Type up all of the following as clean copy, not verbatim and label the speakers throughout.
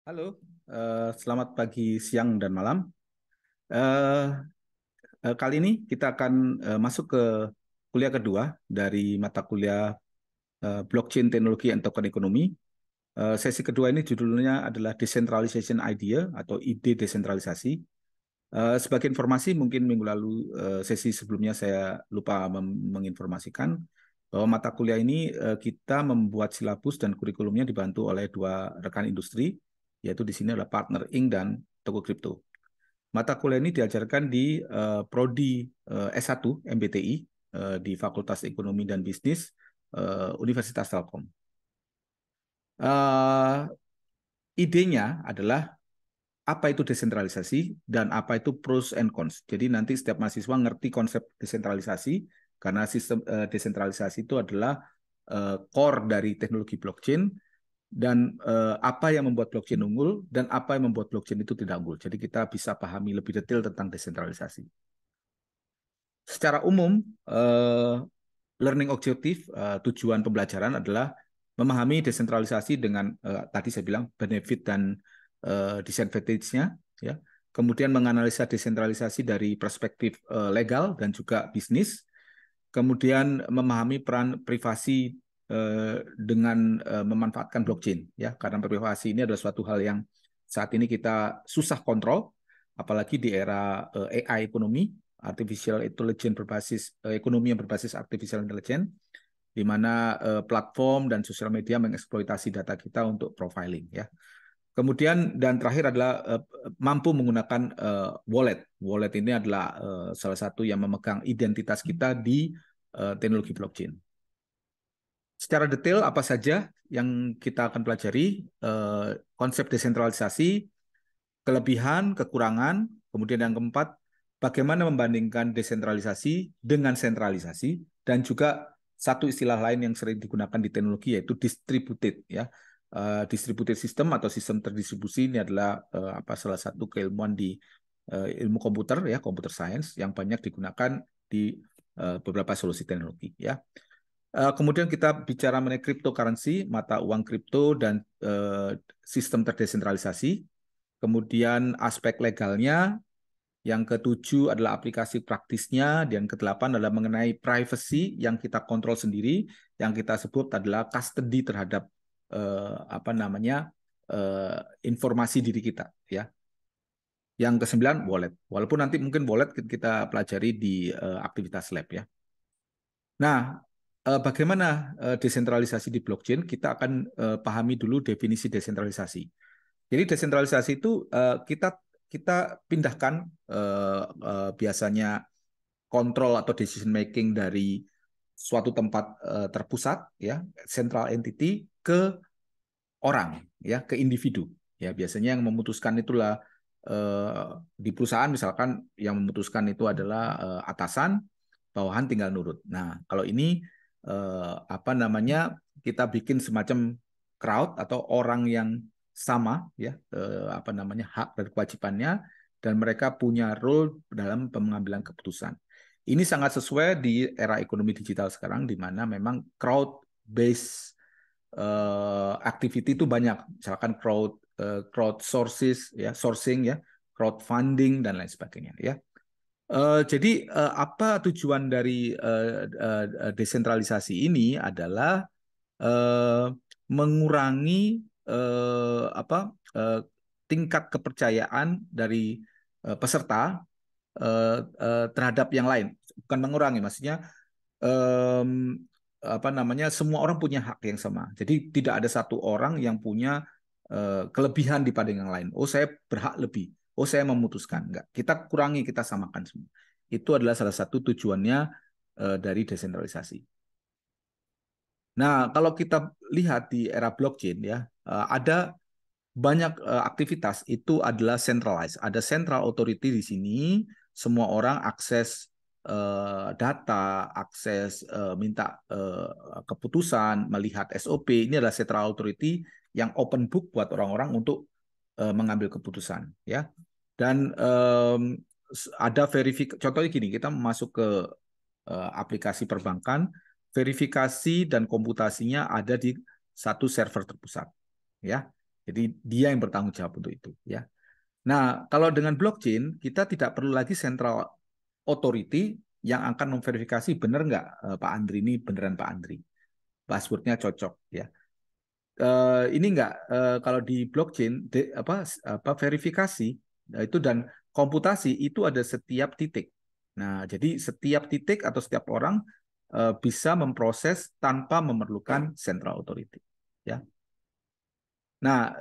Speaker 1: Halo, selamat pagi, siang, dan malam. Eh, Kali ini kita akan masuk ke kuliah kedua dari mata kuliah Blockchain Teknologi and Token Economy. Sesi kedua ini judulnya adalah Decentralization Idea atau ide desentralisasi. Sebagai informasi, mungkin minggu lalu sesi sebelumnya saya lupa menginformasikan bahwa mata kuliah ini kita membuat silabus dan kurikulumnya dibantu oleh dua rekan industri, yaitu di sini adalah Partner Inc. dan Toko Kripto. Mata kuliah ini diajarkan di Prodi S1 MBTI di Fakultas Ekonomi dan Bisnis Universitas Telkom. Uh, Idenya adalah apa itu desentralisasi dan apa itu pros and cons. Jadi nanti setiap mahasiswa ngerti konsep desentralisasi karena sistem desentralisasi itu adalah core dari teknologi blockchain dan apa yang membuat blockchain unggul dan apa yang membuat blockchain itu tidak unggul. Jadi kita bisa pahami lebih detail tentang desentralisasi. Secara umum, learning objective, tujuan pembelajaran adalah memahami desentralisasi dengan tadi saya bilang benefit dan disadvantage-nya, ya. Kemudian menganalisa desentralisasi dari perspektif legal dan juga bisnis. Kemudian memahami peran privasi dengan memanfaatkan blockchain, ya. Karena privasi ini adalah suatu hal yang saat ini kita susah kontrol, apalagi di era AI ekonomi, artificial intelligence berbasis ekonomi yang berbasis artificial intelligence, di mana platform dan sosial media mengeksploitasi data kita untuk profiling, ya. Kemudian dan terakhir adalah mampu menggunakan wallet. Wallet ini adalah salah satu yang memegang identitas kita di teknologi blockchain. Secara detail apa saja yang kita akan pelajari, konsep desentralisasi, kelebihan, kekurangan, kemudian yang keempat, bagaimana membandingkan desentralisasi dengan sentralisasi, dan juga satu istilah lain yang sering digunakan di teknologi yaitu distributed, ya. Distributed system atau sistem terdistribusi ini adalah salah satu keilmuan di ilmu komputer, ya, computer science yang banyak digunakan di beberapa solusi teknologi, ya. Kemudian kita bicara mengenai cryptocurrency, mata uang kripto dan sistem terdesentralisasi. Kemudian aspek legalnya, yang ketujuh adalah aplikasi praktisnya, dan kedelapan adalah mengenai privacy yang kita kontrol sendiri, yang kita sebut adalah custody terhadap informasi diri kita, ya. Yang kesembilan wallet. Walaupun nanti mungkin wallet kita pelajari di aktivitas lab, ya. Nah, bagaimana desentralisasi di blockchain? Kita akan pahami dulu definisi desentralisasi. Jadi desentralisasi itu kita kita pindahkan biasanya kontrol atau decision making dari suatu tempat terpusat, ya, central entity, ke orang, ya, ke individu. Ya, biasanya yang memutuskan itulah di perusahaan misalkan yang memutuskan itu adalah atasan, bawahan tinggal nurut. Nah, kalau ini kita bikin semacam crowd atau orang yang sama, ya, hak dan kewajibannya, dan mereka punya role dalam pengambilan keputusan. Ini sangat sesuai di era ekonomi digital sekarang, di mana memang crowd based activity itu banyak, misalkan crowd sources, ya, sourcing, ya, crowdfunding dan lain sebagainya, ya. Jadi apa tujuan dari desentralisasi ini adalah mengurangi tingkat kepercayaan dari peserta terhadap yang lain. Bukan mengurangi, maksudnya semua orang punya hak yang sama. Jadi tidak ada satu orang yang punya kelebihan dibanding yang lain. Oh, saya berhak lebih. Oh, saya memutuskan. Enggak. Kita kurangi, kita samakan semua. Itu adalah salah satu tujuannya dari desentralisasi. Nah, kalau kita lihat di era blockchain, ya, ada banyak aktivitas itu adalah centralized. Ada central authority di sini, semua orang akses data, akses minta keputusan, melihat SOP. Ini adalah central authority yang open book buat orang-orang untuk mengambil keputusan, ya. Dan ada verifikasi. Contohnya gini, kita masuk ke aplikasi perbankan, verifikasi dan komputasinya ada di satu server terpusat, ya. Jadi dia yang bertanggung jawab untuk itu, ya. Nah, kalau dengan blockchain kita tidak perlu lagi central authority yang akan memverifikasi benar nggak Pak Andri ini beneran Pak Andri, passwordnya cocok, ya. Ini enggak kalau di blockchain apa verifikasi itu dan komputasi itu ada setiap titik. Nah, jadi setiap titik atau setiap orang bisa memproses tanpa memerlukan central authority. Ya. Nah,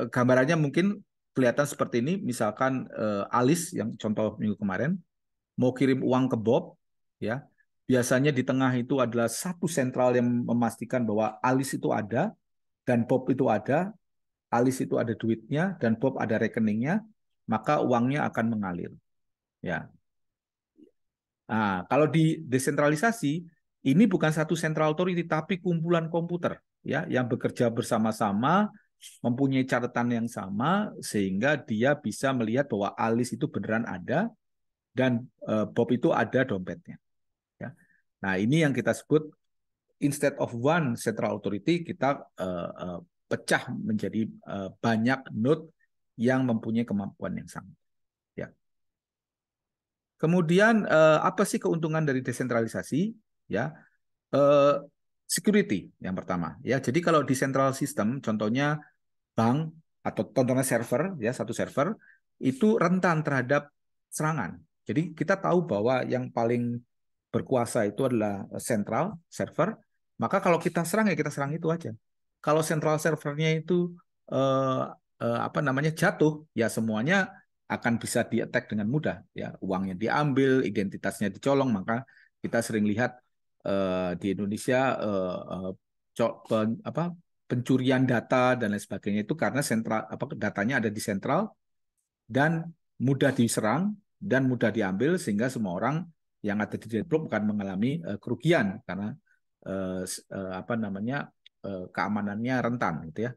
Speaker 1: gambarannya mungkin kelihatan seperti ini. Misalkan Alice yang contoh minggu kemarin mau kirim uang ke Bob, ya. Biasanya di tengah itu adalah satu sentral yang memastikan bahwa Alice itu ada dan Bob itu ada, Alice itu ada duitnya dan Bob ada rekeningnya, maka uangnya akan mengalir. Ya. Nah, kalau di desentralisasi ini bukan satu central authority tapi kumpulan komputer ya yang bekerja bersama-sama mempunyai catatan yang sama sehingga dia bisa melihat bahwa Alice itu beneran ada dan Bob itu ada dompetnya. Ya. Nah, ini yang kita sebut instead of one central authority kita pecah menjadi banyak node yang mempunyai kemampuan yang sama. Ya. Kemudian apa sih keuntungan dari desentralisasi? Ya, eh, security yang pertama. Ya, jadi kalau di central system, contohnya bank atau contohnya server, ya satu server itu rentan terhadap serangan. Jadi kita tahu bahwa yang paling berkuasa itu adalah central server. Maka kalau kita serang ya kita serang itu aja. Kalau central servernya itu eh, apa namanya jatuh, ya semuanya akan bisa di-attack dengan mudah. Ya, uangnya diambil, identitasnya dicolong. Maka kita sering lihat di Indonesia apa pencurian data dan lain sebagainya itu karena sentral apa datanya ada di sentral dan mudah diserang dan mudah diambil sehingga semua orang yang ada di deadlock bukan mengalami kerugian karena apa namanya keamanannya rentan gitu ya.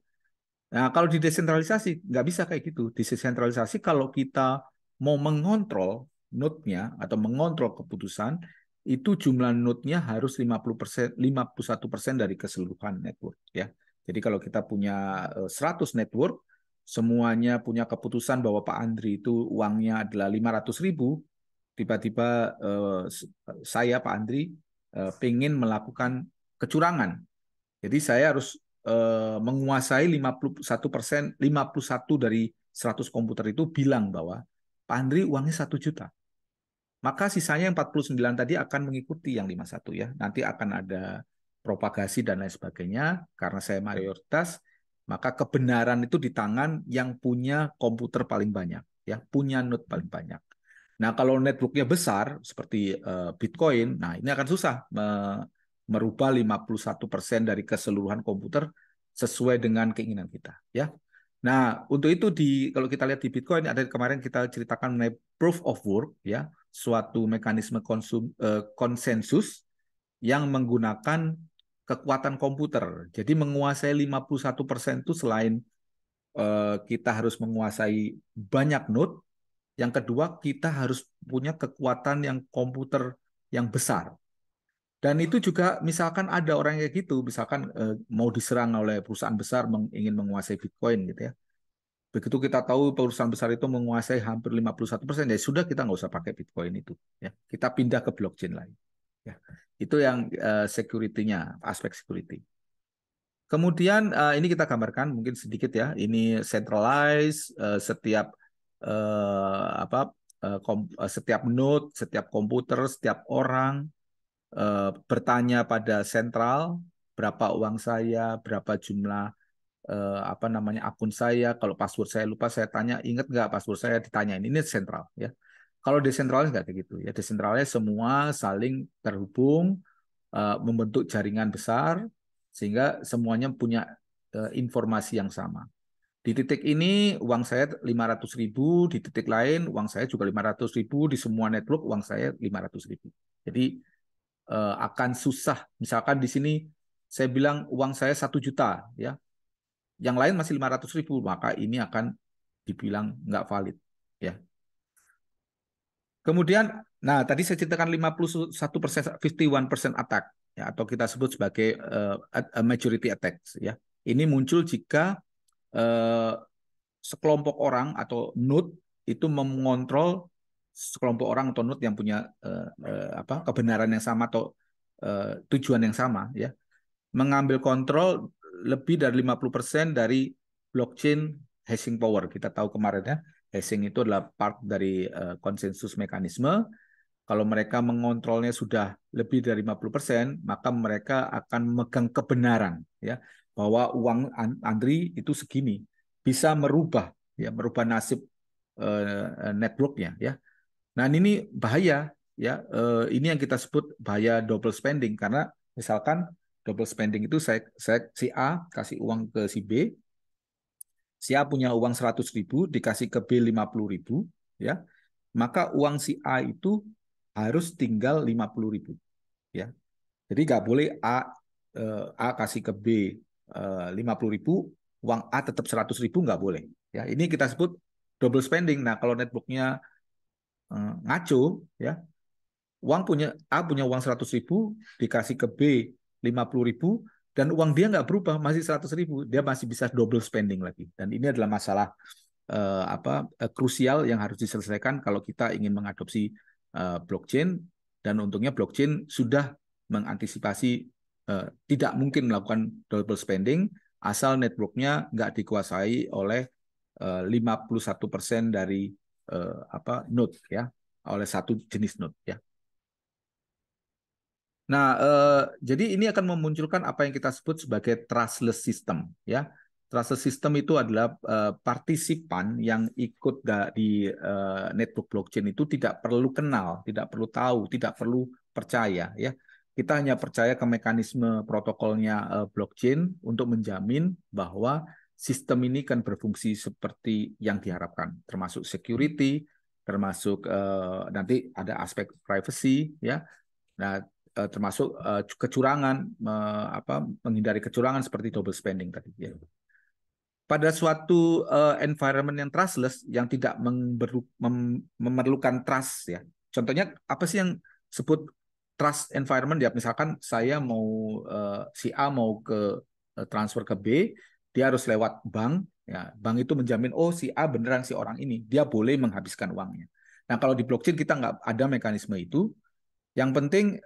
Speaker 1: Nah, kalau di desentralisasi nggak bisa kayak gitu. Di desentralisasi kalau kita mau mengontrol node-nya atau mengontrol keputusan itu jumlah node-nya harus 50%, 51% dari keseluruhan network ya. Jadi kalau kita punya 100 network, semuanya punya keputusan bahwa Pak Andri itu uangnya adalah 500.000, tiba-tiba saya Pak Andri pengen melakukan kecurangan. Jadi saya harus menguasai 51%, 51 dari 100 komputer itu bilang bahwa Pak Andri uangnya 1 juta. Maka sisanya yang 49 tadi akan mengikuti yang 51 ya. Nanti akan ada propagasi dan lain sebagainya. Karena saya mayoritas, maka kebenaran itu di tangan yang punya komputer paling banyak, ya, punya node paling banyak. Nah, kalau networknya besar seperti Bitcoin, nah ini akan susah merubah 51% dari keseluruhan komputer sesuai dengan keinginan kita, ya. Nah, untuk itu kalau kita lihat di Bitcoin ada kemarin kita ceritakan mengenai proof of work ya, suatu mekanisme konsensus yang menggunakan kekuatan komputer. Jadi menguasai 51% itu selain kita harus menguasai banyak node, yang kedua kita harus punya kekuatan yang komputer yang besar. Dan itu juga misalkan ada orang kayak gitu, misalkan mau diserang oleh perusahaan besar ingin menguasai Bitcoin gitu ya. Begitu kita tahu perusahaan besar itu menguasai hampir 51%, ya sudah kita nggak usah pakai Bitcoin itu. Ya. Kita pindah ke blockchain lain. Ya. Itu yang security-nya, aspek security. Kemudian ini kita gambarkan mungkin sedikit ya. Ini centralized setiap apa setiap node, setiap komputer, setiap orang bertanya pada sentral berapa uang saya, berapa jumlah apa namanya akun saya. Kalau password saya lupa, saya tanya, ingat nggak password saya, ditanya. Ini sentral ya. Kalau desentralnya nggak kayak gitu ya. Desentralnya semua saling terhubung, membentuk jaringan besar sehingga semuanya punya informasi yang sama. Di titik ini uang saya 500.000, di titik lain uang saya juga 500.000, di semua network uang saya 500.000. Jadi akan susah. Misalkan di sini saya bilang uang saya 1 juta, ya, yang lain masih 500.000, maka ini akan dibilang nggak valid. Ya. Kemudian, nah tadi saya ceritakan 51%, 51% attack, ya, atau kita sebut sebagai majority attack. Ya. Ini muncul jika eh, sekelompok orang atau node itu mengontrol sekelompok orang atau node yang punya kebenaran yang sama atau tujuan yang sama, ya, mengambil kontrol lebih dari 50% dari blockchain hashing power. Kita tahu kemarin ya, hashing itu adalah part dari konsensus mekanisme. Kalau mereka mengontrolnya sudah lebih dari 50%, maka mereka akan memegang kebenaran, ya, bahwa uang Andri itu segini, bisa merubah, ya, merubah nasib networknya, ya. Nah, ini bahaya, ya. Ini yang kita sebut bahaya double spending, karena misalkan double spending itu saya si A kasih uang ke si B, si A punya uang 100.000 dikasih ke B 50.000, ya, maka uang si A itu harus tinggal 50.000, ya. Jadi nggak boleh A kasih ke B 50.000, uang A tetap 100.000, nggak boleh. Ya, ini kita sebut double spending. Nah, kalau networknya ngaco, ya, A punya uang 100.000 dikasih ke B 50.000, dan uang dia nggak berubah, masih 100.000, dia masih bisa double spending lagi. Dan ini adalah masalah krusial yang harus diselesaikan kalau kita ingin mengadopsi blockchain. Dan untungnya blockchain sudah mengantisipasi tidak mungkin melakukan double spending asal networknya nggak dikuasai oleh 51% dari node, ya, oleh satu jenis node, ya. Nah, jadi ini akan memunculkan apa yang kita sebut sebagai trustless system, ya. Trustless system itu adalah partisipan yang ikut di network blockchain itu tidak perlu kenal, tidak perlu tahu, tidak perlu percaya, ya. Kita hanya percaya ke mekanisme protokolnya blockchain untuk menjamin bahwa sistem ini kan berfungsi seperti yang diharapkan, termasuk security, termasuk nanti ada aspek privacy, ya. Nah, termasuk kecurangan, menghindari kecurangan seperti double spending tadi, ya. Pada suatu environment yang trustless, yang tidak memerlukan trust, ya. Contohnya apa sih yang sebut trust environment? Ya, misalkan saya mau si A mau ke transfer ke B, dia harus lewat bank, ya. Bank itu menjamin, oh, si A beneran si orang ini, dia boleh menghabiskan uangnya. Nah, kalau di blockchain kita nggak ada mekanisme itu. Yang penting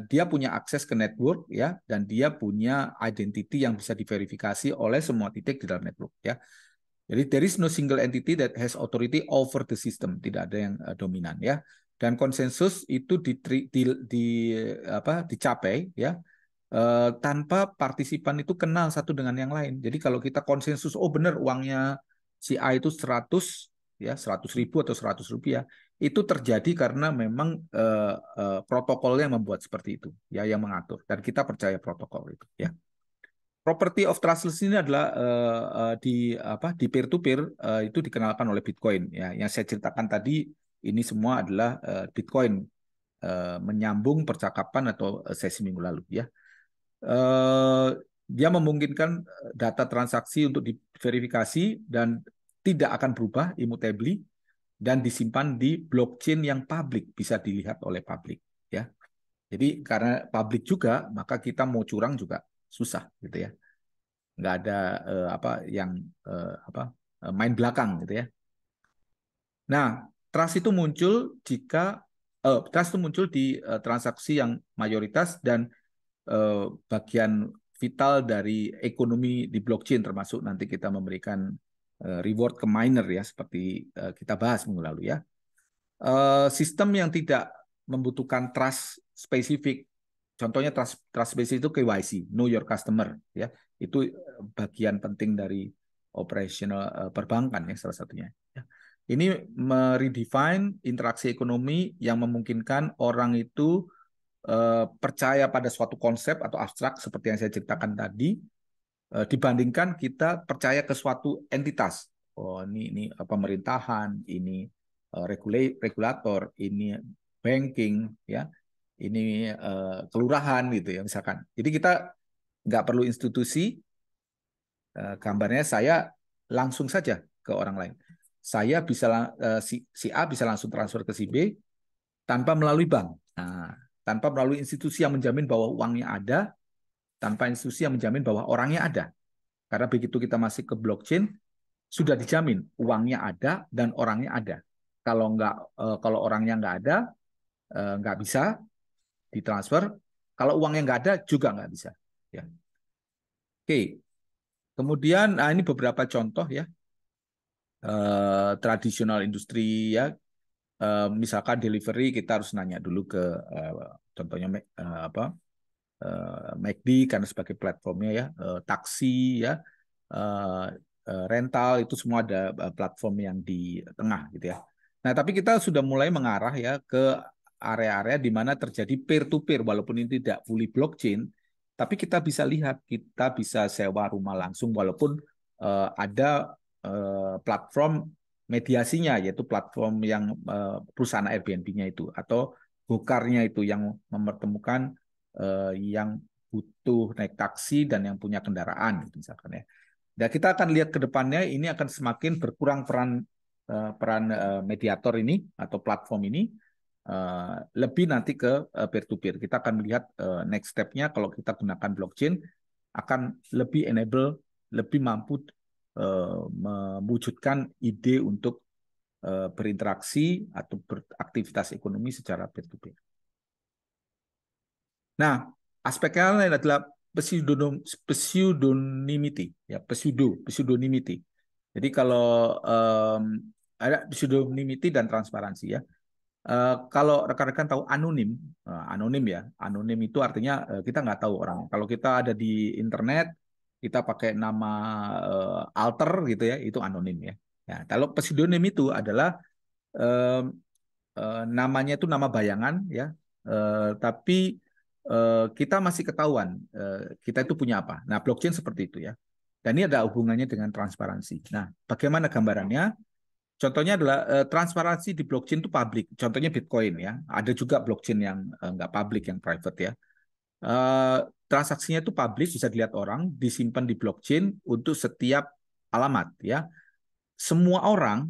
Speaker 1: dia punya akses ke network, ya, dan dia punya identity yang bisa diverifikasi oleh semua titik di dalam network, ya. Jadi there is no single entity that has authority over the system, tidak ada yang dominan, ya. Dan konsensus itu dicapai, ya, tanpa partisipan itu kenal satu dengan yang lain. Jadi kalau kita konsensus, oh benar uangnya si A itu 100, ya, 100.000 atau 100 rupiah, itu terjadi karena memang protokolnya membuat seperti itu, ya, yang mengatur, dan kita percaya protokol itu, ya. Property of trustless ini adalah di peer to peer itu dikenalkan oleh Bitcoin, ya. Yang saya ceritakan tadi ini semua adalah Bitcoin menyambung percakapan atau sesi minggu lalu, ya. Eh, Dia memungkinkan data transaksi untuk diverifikasi dan tidak akan berubah, immutable, dan disimpan di blockchain yang publik, bisa dilihat oleh publik, ya. Jadi karena publik juga, maka kita mau curang juga susah, gitu ya. Nggak ada yang main belakang, gitu ya. Nah, trust itu muncul di transaksi yang mayoritas dan bagian vital dari ekonomi di blockchain, termasuk nanti kita memberikan reward ke miner, ya, seperti kita bahas minggu lalu, ya. Sistem yang tidak membutuhkan trust spesifik, contohnya trust spesifik itu KYC, know your customer, ya, itu bagian penting dari operasional perbankan, ya, salah satunya, ya. Ini meredefine interaksi ekonomi yang memungkinkan orang itu percaya pada suatu konsep atau abstrak seperti yang saya ceritakan tadi, dibandingkan kita percaya ke suatu entitas. Oh, ini pemerintahan, ini regulator, ini banking, ya, ini kelurahan, gitu ya, misalkan. Jadi kita nggak perlu institusi. Gambarnya saya langsung saja ke orang lain. Saya bisa si A bisa langsung transfer ke si B tanpa melalui bank. Nah, tanpa melalui institusi yang menjamin bahwa uangnya ada, tanpa institusi yang menjamin bahwa orangnya ada. Karena begitu kita masuk ke blockchain, sudah dijamin uangnya ada dan orangnya ada. Kalau orangnya nggak ada, nggak bisa ditransfer. Kalau uangnya nggak ada juga nggak bisa. Ya. Oke. Kemudian, ini beberapa contoh ya, tradisional industri ya. Misalkan delivery, kita harus nanya dulu ke contohnya apa, McD karena sebagai platformnya ya, taksi ya, rental itu semua ada platform yang di tengah gitu ya. Nah, tapi kita sudah mulai mengarah ya ke area-area di mana terjadi peer to peer walaupun ini tidak fully blockchain, tapi kita bisa lihat, kita bisa sewa rumah langsung walaupun ada platform mediasinya yaitu platform yang perusahaan Airbnb-nya itu atau Gokar-nya itu yang mempertemukan yang butuh naik taksi dan yang punya kendaraan gitu misalkan ya. Dan kita akan lihat ke depannya ini akan semakin berkurang peran mediator ini atau platform ini, lebih nanti ke peer to peer. Kita akan melihat next step-nya kalau kita gunakan blockchain akan lebih enable, lebih mampu mewujudkan ide untuk berinteraksi atau beraktivitas ekonomi secara peer to peer. Nah, aspeknya lain adalah pseudonymity, ya pseudonymity. Jadi kalau ada pseudonymity dan transparansi ya. Kalau rekan-rekan tahu anonim, anonim ya, anonim itu artinya kita nggak tahu orang. Kalau kita ada di internet, kita pakai nama alter gitu ya, itu anonim ya. Ya, kalau pseudonym itu adalah eh, namanya itu nama bayangan ya, tapi kita masih ketahuan kita itu punya apa. Nah, blockchain seperti itu ya. Dan ini ada hubungannya dengan transparansi. Nah, bagaimana gambarannya? Contohnya adalah transparansi di blockchain itu publik. Contohnya Bitcoin ya. Ada juga blockchain yang nggak publik, yang private ya. Transaksinya itu publik, bisa dilihat orang, disimpan di blockchain untuk setiap alamat ya. Semua orang,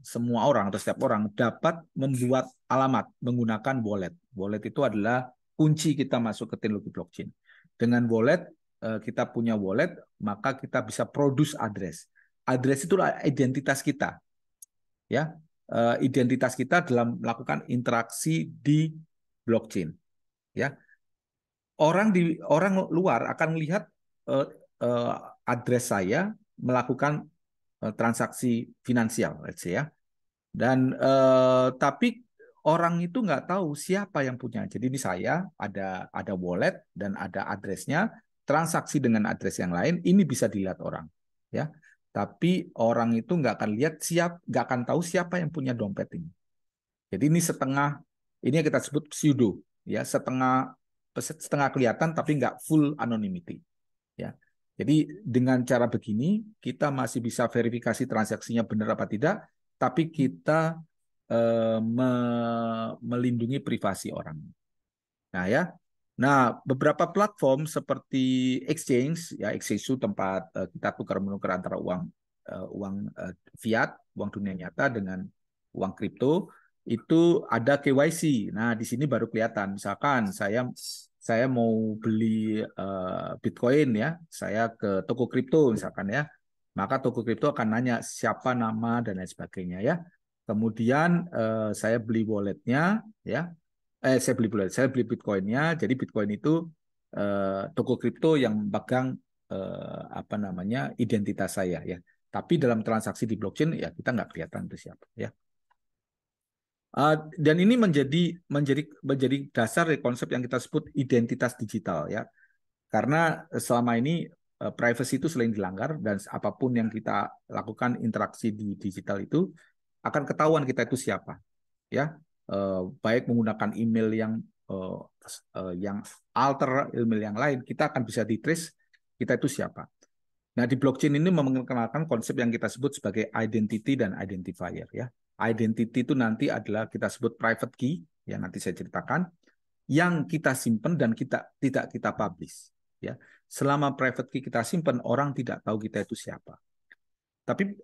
Speaker 1: semua orang atau setiap orang dapat membuat alamat menggunakan wallet. Wallet itu adalah kunci kita masuk ke teknologi blockchain. Dengan wallet, kita punya wallet, maka kita bisa produce address. Address itulah identitas kita, ya. Identitas kita dalam melakukan interaksi di blockchain, ya. Orang luar akan melihat uh, address saya melakukan transaksi finansial, let's say ya. Dan tapi orang itu nggak tahu siapa yang punya. Jadi ini saya ada wallet dan ada addressnya, transaksi dengan address yang lain ini bisa dilihat orang, ya. Tapi orang itu nggak akan tahu siapa yang punya dompet ini. Jadi ini setengah, ini yang kita sebut pseudo, ya, setengah kelihatan tapi nggak full anonymity, ya. Jadi dengan cara begini kita masih bisa verifikasi transaksinya benar apa tidak, tapi kita melindungi privasi orang. Nah ya, nah beberapa platform seperti exchange, ya exchange itu tempat kita tukar menukar antara fiat, uang dunia nyata dengan uang kripto, itu ada KYC. Nah di sini baru kelihatan. Misalkan saya mau beli Bitcoin ya, saya ke toko kripto misalkan ya, maka toko kripto akan nanya siapa nama dan lain sebagainya ya. Kemudian saya beli walletnya ya, saya beli Bitcoinnya. Jadi Bitcoin itu toko kripto yang pegang apa namanya identitas saya ya. Tapi dalam transaksi di blockchain ya kita nggak kelihatan itu siapa ya. Dan ini menjadi dasar dari konsep yang kita sebut identitas digital ya. Karena selama ini privacy itu selain dilanggar dan apapun yang kita lakukan interaksi di digital itu akan ketahuan kita itu siapa ya. Baik menggunakan email yang alter, email yang lain, kita akan bisa di-trace kita itu siapa. Nah, di blockchain ini mengenalkan konsep yang kita sebut sebagai identity dan identifier ya. Identity itu nanti adalah kita sebut private key, yang nanti saya ceritakan, yang kita simpan dan tidak kita publish ya. Selama private key kita simpan, orang tidak tahu kita itu siapa. Tapi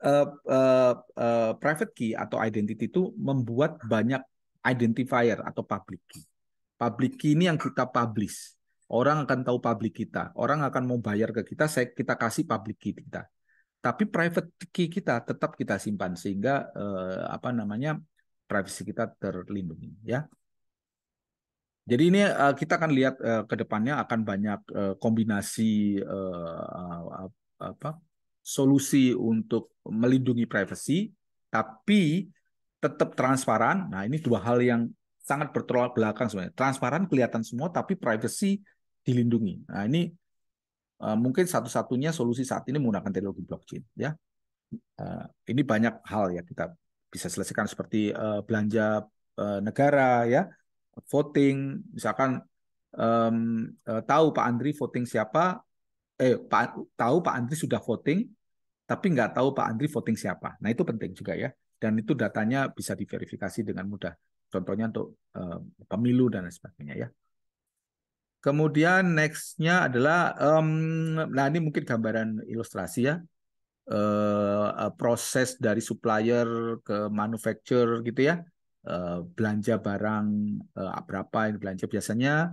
Speaker 1: private key atau identity itu membuat banyak identifier atau public key. Public key ini yang kita publish. Orang akan tahu public kita. Orang akan mau bayar ke kita, kita kasih public key kita. Tapi private key kita tetap kita simpan sehingga apa namanya privacy kita terlindungi ya. Jadi ini kita akan lihat ke depannya akan banyak kombinasi apa solusi untuk melindungi privacy, tapi tetap transparan. Nah, ini dua hal yang sangat bertolak belakang sebenarnya. Transparan kelihatan semua, tapi privacy dilindungi. Nah, ini mungkin satu-satunya solusi saat ini menggunakan teknologi blockchain. Ya, ini banyak hal ya kita bisa selesaikan seperti belanja negara ya, voting, misalkan tahu Pak Andri voting siapa, tahu Pak Andri sudah voting, tapi nggak tahu Pak Andri voting siapa. Nah itu penting juga ya, dan itu datanya bisa diverifikasi dengan mudah. Contohnya untuk pemilu dan lain sebagainya ya. Kemudian next-nya adalah, nah ini mungkin gambaran ilustrasi ya, proses dari supplier ke manufacturer gitu ya, belanja barang berapa yang belanja biasanya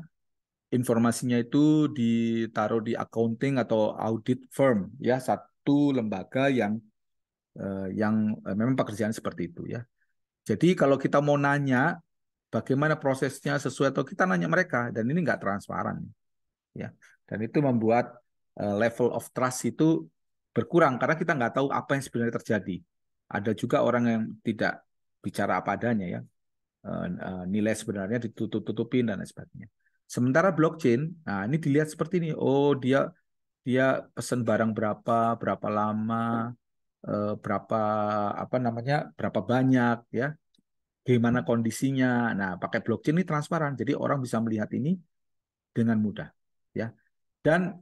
Speaker 1: informasinya itu ditaruh di accounting atau audit firm ya, satu lembaga yang memang pekerjaan seperti itu ya. Jadi kalau kita mau nanya bagaimana prosesnya sesuai atau kita nanya mereka dan ini nggak transparan ya. Dan itu membuat level of trust itu berkurang karena kita nggak tahu apa yang sebenarnya terjadi. Ada juga orang yang tidak bicara apa adanya ya. Nilai sebenarnya ditutup-tutupin dan lain sebagainya. Sementara blockchain, nah ini dilihat seperti ini. Oh, dia dia pesan barang berapa, berapa lama, berapa apa namanya, berapa banyak ya, gimana kondisinya. Nah, pakai blockchain ini transparan, jadi orang bisa melihat ini dengan mudah ya. Dan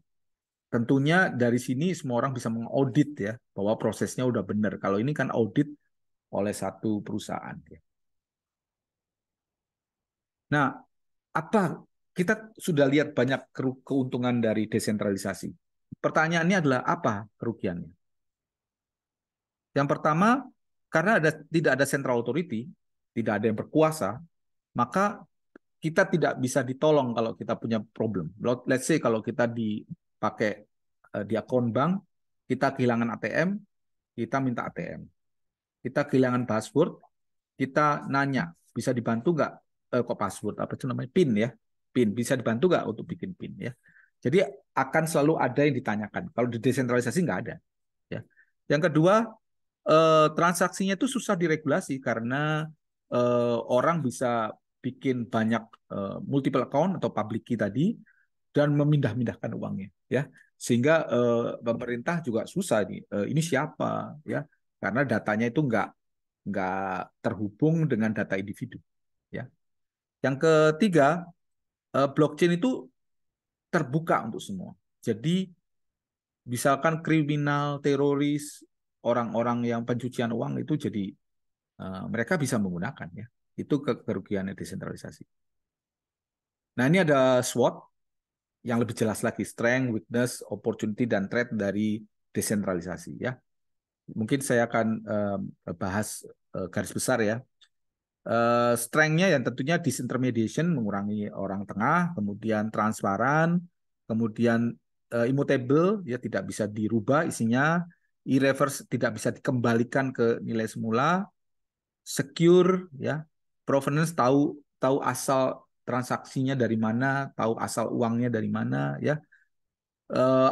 Speaker 1: tentunya dari sini semua orang bisa mengaudit ya bahwa prosesnya udah benar. Kalau ini kan audit oleh satu perusahaan ya. Nah, apa kita sudah lihat banyak keuntungan dari desentralisasi. Pertanyaannya adalah apa kerugiannya? Yang pertama, karena tidak ada central authority, tidak ada yang berkuasa, maka kita tidak bisa ditolong kalau kita punya problem. Let's say kalau kita dipakai di akun bank, kita kehilangan ATM, kita minta ATM. Kita kehilangan password, kita nanya, bisa dibantu nggak? Kok password? Apa itu namanya? PIN ya. PIN. Bisa dibantu nggak untuk bikin PIN ya? Jadi akan selalu ada yang ditanyakan. Kalau di desentralisasi nggak ada. Ya. Yang kedua, transaksinya itu susah diregulasi karena orang bisa bikin banyak multiple account atau public key tadi dan memindah-mindahkan uangnya ya, sehingga pemerintah juga susah nih, ini siapa ya, karena datanya itu nggak terhubung dengan data individu ya. Yang ketiga, blockchain itu terbuka untuk semua, jadi misalkan kriminal, teroris, orang-orang yang pencucian uang itu jadi mereka bisa menggunakan ya. Itu kerugiannya desentralisasi. Nah, ini ada SWOT yang lebih jelas lagi, strength, weakness, opportunity dan threat dari desentralisasi ya. Mungkin saya akan bahas garis besar ya. Strength-nya yang tentunya disintermediation, mengurangi orang tengah, kemudian transparan, kemudian immutable, ya tidak bisa dirubah isinya, irreverse, tidak bisa dikembalikan ke nilai semula, secure, ya, provenance, tahu tahu asal transaksinya dari mana, tahu asal uangnya dari mana, ya,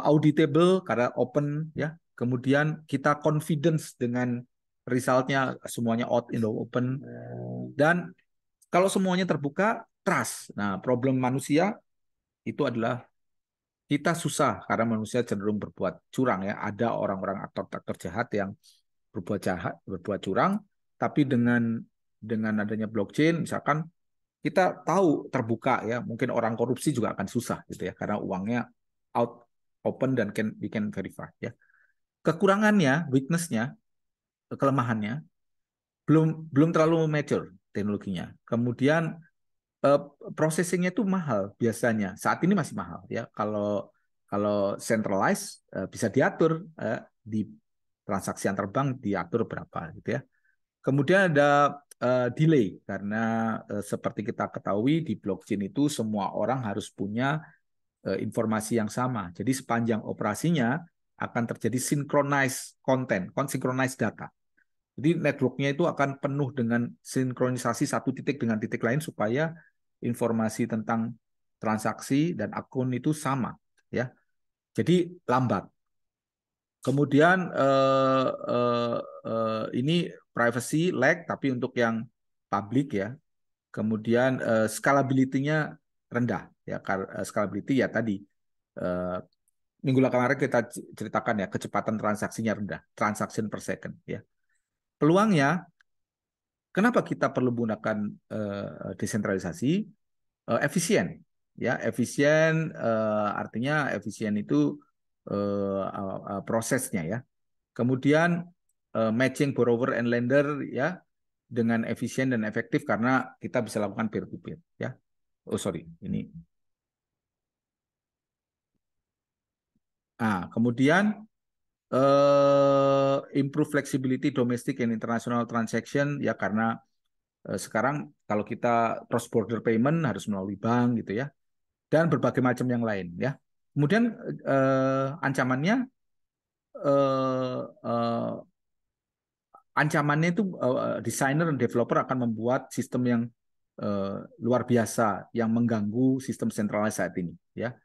Speaker 1: auditable karena open, ya, kemudian kita confidence dengan resultnya, semuanya out in the open, dan kalau semuanya terbuka, trust. Nah, problem manusia itu adalah kita susah karena manusia cenderung berbuat curang ya. Ada orang-orang aktor-aktor jahat yang berbuat jahat, berbuat curang, tapi dengan adanya blockchain, misalkan kita tahu terbuka ya, mungkin orang korupsi juga akan susah gitu ya, karena uangnya out open dan we can verify ya. Kekurangannya, weakness-nya, kelemahannya belum terlalu mature teknologinya. Kemudian eh, processing-nya itu mahal biasanya. Saat ini masih mahal ya. Kalau kalau centralized bisa diatur di transaksi antar bank diatur berapa gitu ya. Kemudian ada delay karena seperti kita ketahui di blockchain itu semua orang harus punya informasi yang sama. Jadi sepanjang operasinya akan terjadi synchronize content, synchronize data. Jadi networknya itu akan penuh dengan sinkronisasi satu titik dengan titik lain supaya informasi tentang transaksi dan akun itu sama, ya. Jadi lambat. Kemudian ini privacy lag, tapi untuk yang publik ya. Kemudian scalability-nya rendah ya. Scalability ya tadi minggu kemarin kita ceritakan ya, kecepatan transaksinya rendah, transaction per second ya. Peluangnya, kenapa kita perlu menggunakan desentralisasi? Efisien ya, efisien artinya efisien itu prosesnya ya. Kemudian matching borrower and lender ya dengan efisien dan efektif karena kita bisa lakukan peer to peer ya. Oh sorry, ini. Nah, kemudian improve flexibility domestic and international transaction ya, karena sekarang kalau kita cross border payment harus melalui bank gitu ya, dan berbagai macam yang lain ya. Kemudian ancamannya eh, eh, ancamannya itu desainer dan developer akan membuat sistem yang luar biasa yang mengganggu sistem sentralized saat ini ya.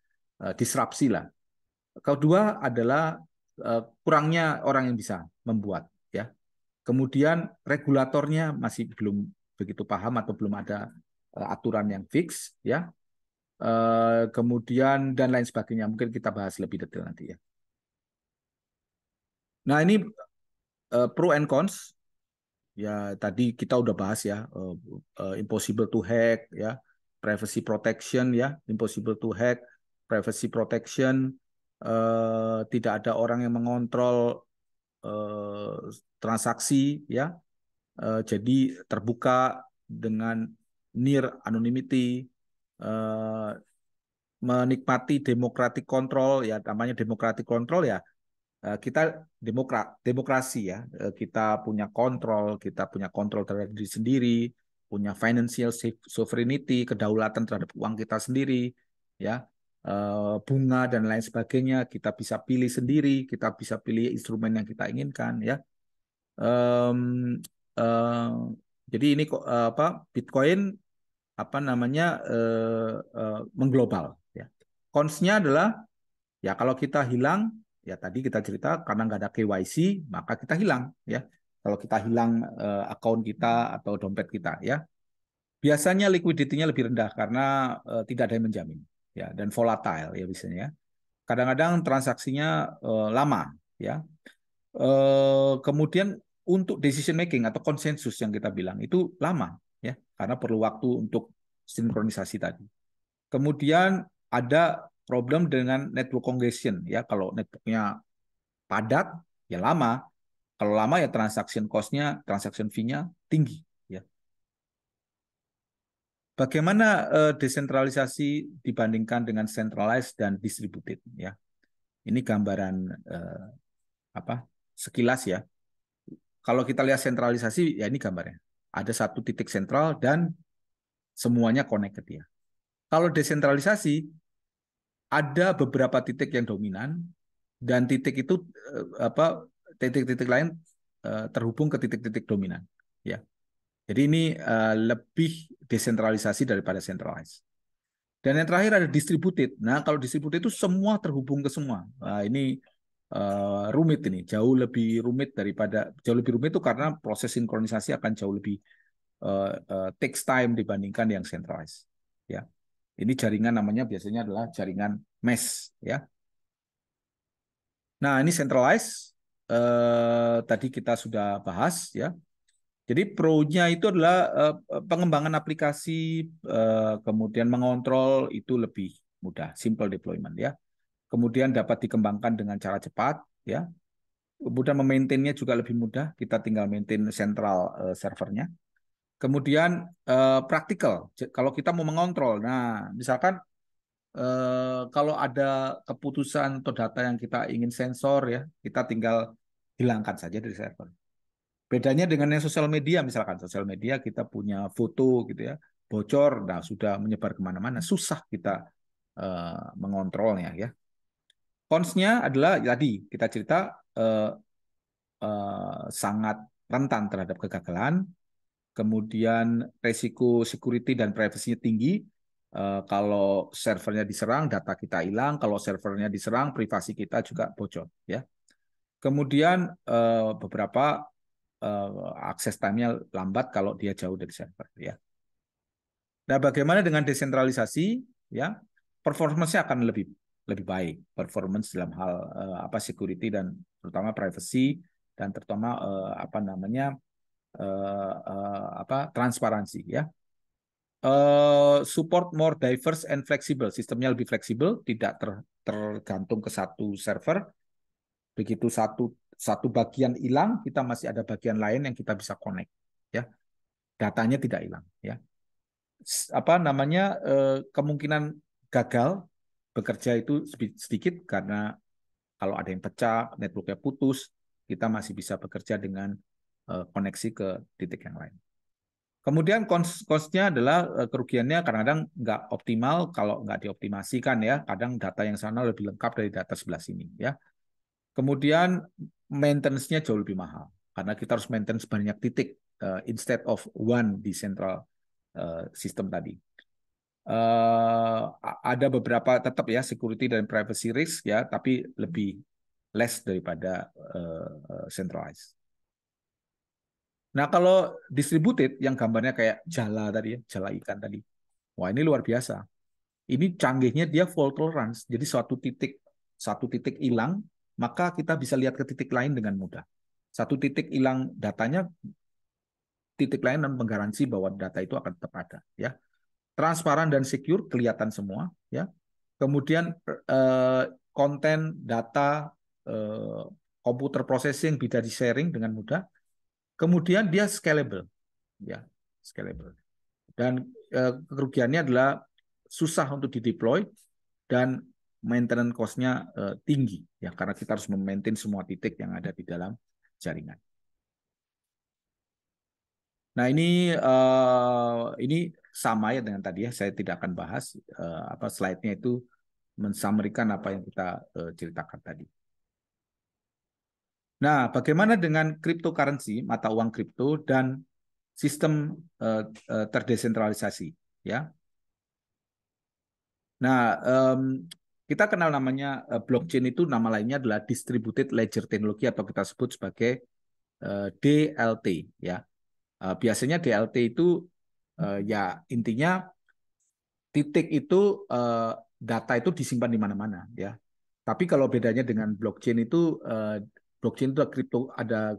Speaker 1: Disrupsi lah. Kedua adalah kurangnya orang yang bisa membuat ya. Kemudian regulatornya masih belum begitu paham atau belum ada aturan yang fix ya. Kemudian dan lain sebagainya. Mungkin kita bahas lebih detail nanti ya. Nah, ini pro and cons. Ya, tadi kita udah bahas ya, impossible to hack ya, privacy protection ya, impossible to hack, privacy protection, tidak ada orang yang mengontrol transaksi ya, jadi terbuka dengan near anonymity, menikmati democratic control ya, namanya democratic control ya, kita demokrasi ya, kita punya kontrol terhadap diri sendiri, punya financial sovereignty, kedaulatan terhadap uang kita sendiri, ya, bunga dan lain sebagainya kita bisa pilih sendiri, kita bisa pilih instrumen yang kita inginkan, ya. Um, uh, jadi ini apa Bitcoin apa namanya mengglobal, ya. Cons-nya adalah ya kalau kita hilang, ya tadi kita cerita karena nggak ada KYC, maka kita hilang ya. Kalau kita hilang akun kita atau dompet kita ya. Biasanya liquidity-nya lebih rendah karena tidak ada yang menjamin ya, dan volatile ya biasanya ya. Kadang-kadang transaksinya lama ya. Kemudian untuk decision making atau konsensus yang kita bilang itu lama ya, karena perlu waktu untuk sinkronisasi tadi. Kemudian ada problem dengan network congestion ya. Kalau networknya padat ya lama. Kalau lama ya transaction cost-nya, transaction fee-nya tinggi ya. Bagaimana desentralisasi dibandingkan dengan centralized dan distributed ya. Ini gambaran apa? Sekilas ya. Kalau kita lihat sentralisasi ya ini gambarnya. Ada satu titik sentral dan semuanya connected ya. Kalau desentralisasi ada beberapa titik yang dominan dan titik itu apa titik-titik lain terhubung ke titik-titik dominan ya. Jadi ini lebih desentralisasi daripada centralized. Dan yang terakhir ada distributed. Nah, kalau distributed itu semua terhubung ke semua. Nah, ini rumit ini, jauh lebih rumit itu karena proses sinkronisasi akan jauh lebih takes time dibandingkan yang centralized. Ya. Ini jaringan namanya biasanya adalah jaringan mesh ya. Nah, ini centralized. Tadi kita sudah bahas ya. Jadi pro-nya itu adalah pengembangan aplikasi, kemudian mengontrol itu lebih mudah, simple deployment ya. Kemudian dapat dikembangkan dengan cara cepat ya. Kemudian memaintainnya juga lebih mudah, kita tinggal maintain central servernya. Kemudian praktikal, kalau kita mau mengontrol. Nah, misalkan kalau ada keputusan atau data yang kita ingin sensor ya, kita tinggal hilangkan saja dari server. Bedanya dengan yang sosial media, misalkan sosial media kita punya foto gitu ya, bocor, nah sudah menyebar kemana-mana, susah kita mengontrolnya ya. Cons-nya adalah tadi kita cerita sangat rentan terhadap kegagalan, kemudian resiko security dan privacy tinggi. Kalau servernya diserang, data kita hilang. Kalau servernya diserang, privasi kita juga bocor. Ya. Kemudian beberapa akses time-nya lambat kalau dia jauh dari server. Ya. Nah, bagaimana dengan desentralisasi? Ya, performance-nya akan lebih baik. Performance dalam hal security dan terutama privacy dan terutama transparansi. Ya. Support more diverse and flexible. Sistemnya lebih fleksibel, tidak tergantung ke satu server. Begitu satu bagian hilang, kita masih ada bagian lain yang kita bisa connect. Ya, datanya tidak hilang. Ya, kemungkinan gagal bekerja itu sedikit karena kalau ada yang pecah, networknya putus, kita masih bisa bekerja dengan koneksi ke titik yang lain. Kemudian cost-nya adalah kerugiannya kadang-kadang nggak optimal kalau nggak dioptimasikan ya. Kadang data yang sana lebih lengkap dari data sebelah sini ya. Kemudian maintenance-nya jauh lebih mahal karena kita harus maintenance banyak titik instead of one di central system tadi. Ada beberapa tetap ya security dan privacy risk ya, tapi lebih less daripada centralized. Nah, kalau distributed yang gambarnya kayak jala tadi ya, jala ikan tadi. Wah, ini luar biasa. Ini canggihnya dia fault tolerance. Jadi satu titik hilang, maka kita bisa lihat ke titik lain dengan mudah. Satu titik hilang datanya, titik lain menggaransi bahwa data itu akan tetap ada, ya. Transparan dan secure kelihatan semua, ya. Kemudian konten, data, computer processing bisa di-sharing dengan mudah. Kemudian dia scalable, ya, scalable. Dan kerugiannya adalah susah untuk dideploy dan maintenance cost-nya tinggi, ya, karena kita harus memaintain semua titik yang ada di dalam jaringan. Nah, ini sama ya dengan tadi ya. Saya tidak akan bahas slide-nya itu mensummarikan apa yang kita ceritakan tadi. Nah, bagaimana dengan cryptocurrency, mata uang kripto dan sistem terdesentralisasi, ya? Nah, kita kenal namanya blockchain itu nama lainnya adalah distributed ledger technology atau kita sebut sebagai DLT, ya. Biasanya DLT itu ya intinya titik itu data itu disimpan di mana-mana, ya. Tapi kalau bedanya dengan blockchain itu blockchain itu ada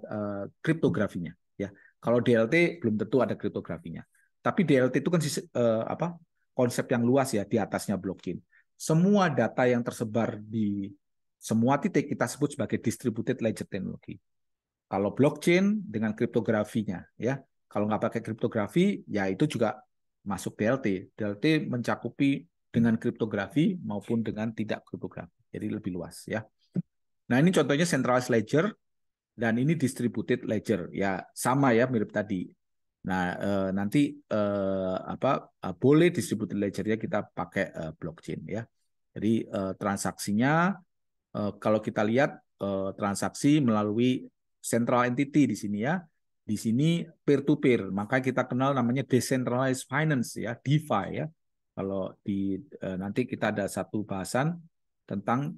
Speaker 1: kriptografinya, ya. Kalau DLT belum tentu ada kriptografinya. Tapi DLT itu kan konsep yang luas ya di atasnya blockchain. Semua data yang tersebar di semua titik kita sebut sebagai distributed ledger technology. Kalau blockchain dengan kriptografinya, ya. Kalau nggak pakai kriptografi, ya itu juga masuk DLT. DLT mencakupi dengan kriptografi maupun dengan tidak kriptografi. Jadi lebih luas, ya. Nah, ini contohnya centralized ledger dan ini distributed ledger. Ya, sama ya, mirip tadi. Nah, nanti boleh distributed ledger-nya kita pakai blockchain ya. Jadi transaksinya kalau kita lihat transaksi melalui central entity di sini ya. Di sini peer to peer, maka kita kenal namanya decentralized finance ya, DeFi ya. Kalau nanti kita ada satu bahasan tentang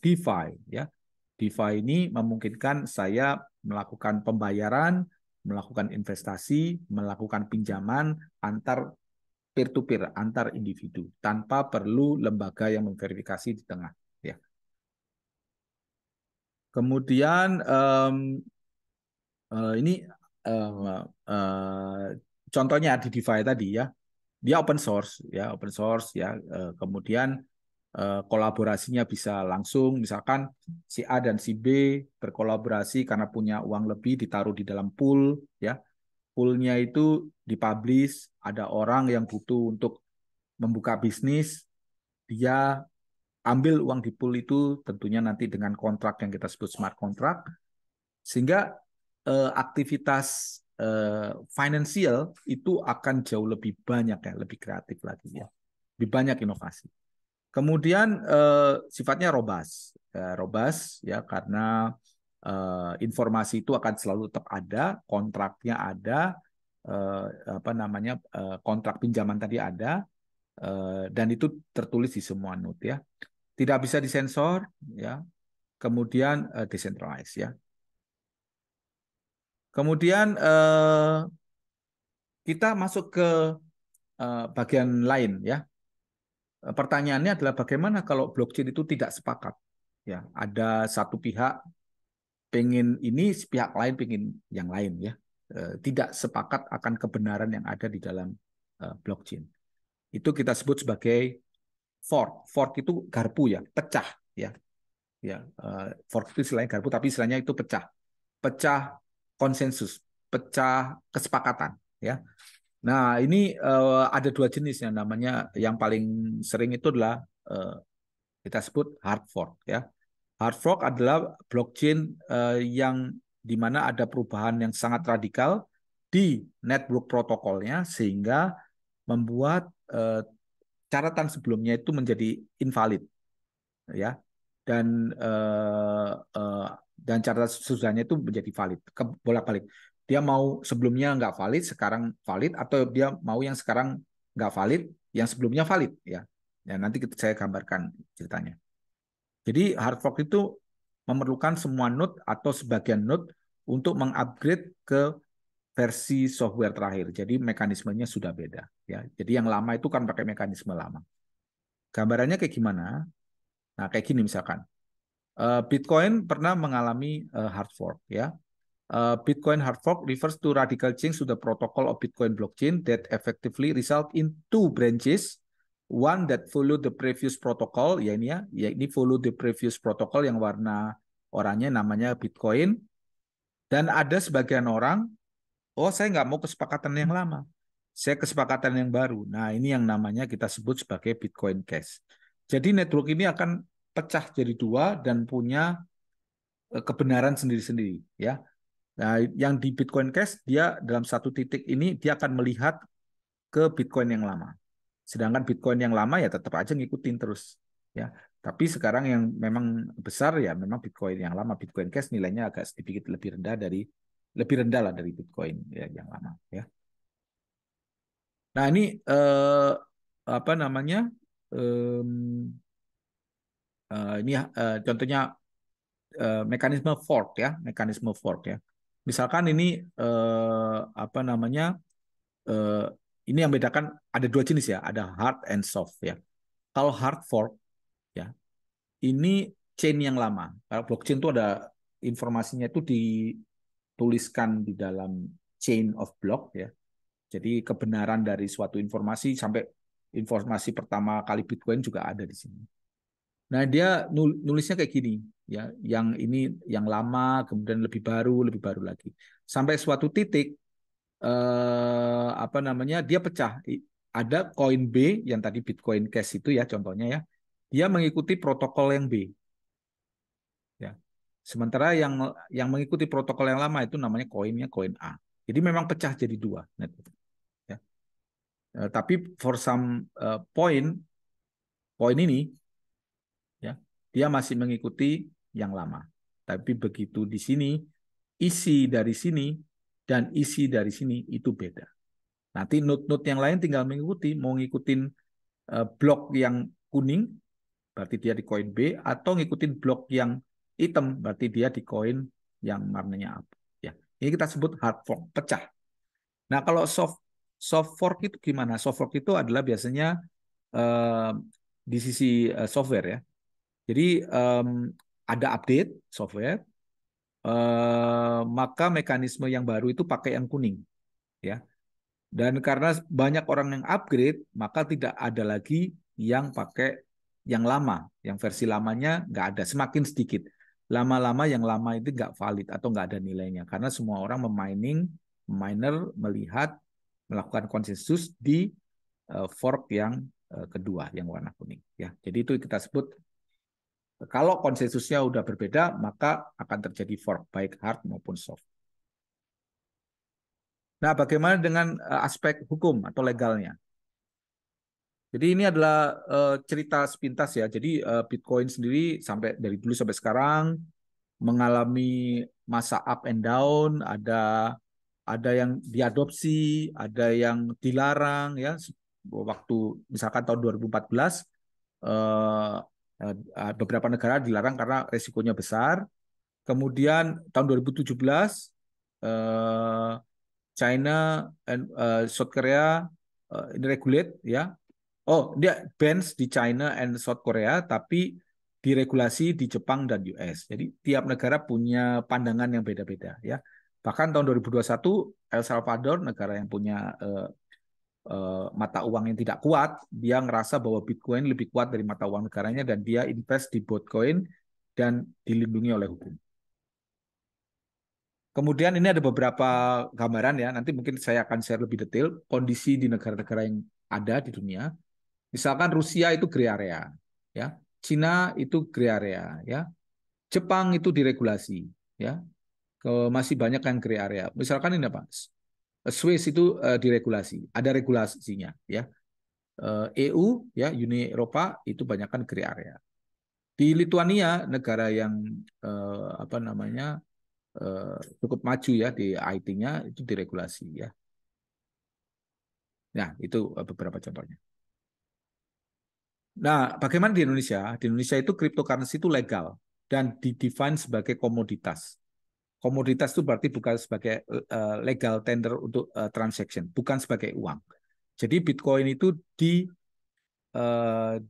Speaker 1: DeFi ya. DeFi ini memungkinkan saya melakukan pembayaran, melakukan investasi, melakukan pinjaman antar peer-to-peer, antar individu, tanpa perlu lembaga yang memverifikasi di tengah. Ya. Kemudian ini contohnya di DeFi tadi ya, dia open source ya. Kemudian kolaborasinya bisa langsung, misalkan si A dan si B berkolaborasi karena punya uang lebih ditaruh di dalam pool ya. Poolnya itu dipublish, ada orang yang butuh untuk membuka bisnis, dia ambil uang di pool itu tentunya nanti dengan kontrak yang kita sebut smart contract, sehingga aktivitas finansial itu akan jauh lebih banyak ya, lebih kreatif lagi ya, lebih banyak inovasi. Kemudian sifatnya robust, robust ya karena informasi itu akan selalu tetap ada, kontraknya ada, apa namanya kontrak pinjaman tadi ada, dan itu tertulis di semua node ya. Tidak bisa disensor ya. Kemudian decentralized ya. Kemudian kita masuk ke bagian lain ya. Pertanyaannya adalah bagaimana kalau blockchain itu tidak sepakat? Ya, ada satu pihak pengen ini, pihak lain pengen yang lain ya. Tidak sepakat akan kebenaran yang ada di dalam blockchain. Itu kita sebut sebagai fork. Fork itu garpu ya, pecah ya. Ya, fork itu selain garpu tapi istilahnya itu pecah. Pecah konsensus, pecah kesepakatan ya. Nah, ini ada dua jenis yang namanya yang paling sering itu adalah kita sebut hard fork ya. Hard fork adalah blockchain yang di mana ada perubahan yang sangat radikal di network protokolnya sehingga membuat catatan sebelumnya itu menjadi invalid ya dan catatan sesudahnya itu menjadi valid bolak-balik dia mau sebelumnya nggak valid sekarang valid atau dia mau yang sekarang nggak valid yang sebelumnya valid ya nanti saya gambarkan ceritanya. Jadi hard fork itu memerlukan semua node atau sebagian node untuk mengupgrade ke versi software terakhir. Jadi mekanismenya sudah beda ya. Jadi yang lama itu kan pakai mekanisme lama. Gambarannya kayak gimana? Nah, kayak gini misalkan. Bitcoin pernah mengalami hard fork ya. Bitcoin hard fork refers to radical change to the protocol of Bitcoin blockchain that effectively result in two branches. One that follow the previous protocol, ya ini follow the previous protocol yang warna oranye namanya Bitcoin. Dan ada sebagian orang, oh saya nggak mau kesepakatan yang lama, saya kesepakatan yang baru. Nah ini yang namanya kita sebut sebagai Bitcoin Cash. Jadi network ini akan pecah jadi dua dan punya kebenaran sendiri-sendiri ya. Nah, yang di Bitcoin Cash dia dalam satu titik ini dia akan melihat ke Bitcoin yang lama. Sedangkan Bitcoin yang lama ya tetap aja ngikutin terus ya. Tapi sekarang yang memang besar ya memang Bitcoin yang lama. Bitcoin Cash nilainya agak sedikit lebih rendah lah dari Bitcoin ya, yang lama ya. Nah, ini apa namanya? Ini contohnya mekanisme fork ya, mekanisme fork ya. Misalkan ini apa namanya? eh, ini yang bedakan ada dua jenis ya, ada hard and soft ya. Kalau hard fork ya, ini chain yang lama. Kalau blockchain itu ada informasinya itu dituliskan di dalam chain of block ya. Jadi kebenaran dari suatu informasi sampai informasi pertama kali Bitcoin juga ada di sini. Nah, dia nulisnya kayak gini ya, yang ini yang lama, kemudian lebih baru lagi. Sampai suatu titik apa namanya dia pecah. Ada koin B yang tadi Bitcoin Cash itu ya contohnya ya. Dia mengikuti protokol yang B ya. Sementara yang mengikuti protokol yang lama itu namanya koinnya koin A. Jadi memang pecah jadi dua ya. Tapi for some point koin ini ya dia masih mengikuti yang lama. Tapi begitu di sini isi dari sini dan isi dari sini itu beda. Nanti node-node yang lain tinggal mengikuti, mau ngikutin blok yang kuning, berarti dia di koin B, atau ngikutin blok yang hitam, berarti dia di koin yang warnanya apa. Ya, ini kita sebut hard fork, pecah. Nah, kalau soft fork itu gimana? Soft fork itu adalah biasanya eh, di sisi software ya. Jadi ada update software, maka mekanisme yang baru itu pakai yang kuning, ya. Dan karena banyak orang yang upgrade, maka tidak ada lagi yang pakai yang lama. Yang versi lamanya nggak ada, semakin sedikit. Lama-lama yang lama itu nggak valid atau nggak ada nilainya. Karena semua orang miner melihat, melakukan konsensus di fork yang kedua, yang warna kuning. Ya, jadi itu kita sebut, kalau konsensusnya udah berbeda, maka akan terjadi fork, baik hard maupun soft. Nah, bagaimana dengan aspek hukum atau legalnya? Jadi ini adalah cerita sepintas ya. Jadi Bitcoin sendiri sampai dari dulu sampai sekarang mengalami masa up and down, ada yang diadopsi, ada yang dilarang ya. Waktu misalkan tahun 2014 eh, beberapa negara dilarang karena resikonya besar. Kemudian tahun 2017 eh, China and South Korea ini regulate ya. Oh, dia bans di China and South Korea, tapi diregulasi di Jepang dan US. Jadi tiap negara punya pandangan yang beda-beda ya. Bahkan tahun 2021 El Salvador, negara yang punya mata uang yang tidak kuat, dia ngerasa bahwa Bitcoin lebih kuat dari mata uang negaranya dan dia invest di Bitcoin dan dilindungi oleh hukum. Kemudian ini ada beberapa gambaran ya. Nanti mungkin saya akan share lebih detail kondisi di negara-negara yang ada di dunia. Misalkan Rusia itu gray area, ya. Cina itu gray area, ya. Jepang itu diregulasi, ya. Masih banyak yang gray area. Misalkan ini apa? Swiss itu diregulasi, ada regulasinya, ya. EU, ya, Uni Eropa itu banyak kan gray area. Di Lituania, negara yang apa namanya cukup maju ya di IT-nya itu diregulasi, ya. Nah, itu beberapa contohnya. Nah, bagaimana di Indonesia? Di Indonesia itu cryptocurrency itu legal dan didefine sebagai komoditas. Komoditas itu berarti bukan sebagai legal tender untuk transaction, bukan sebagai uang. Jadi Bitcoin itu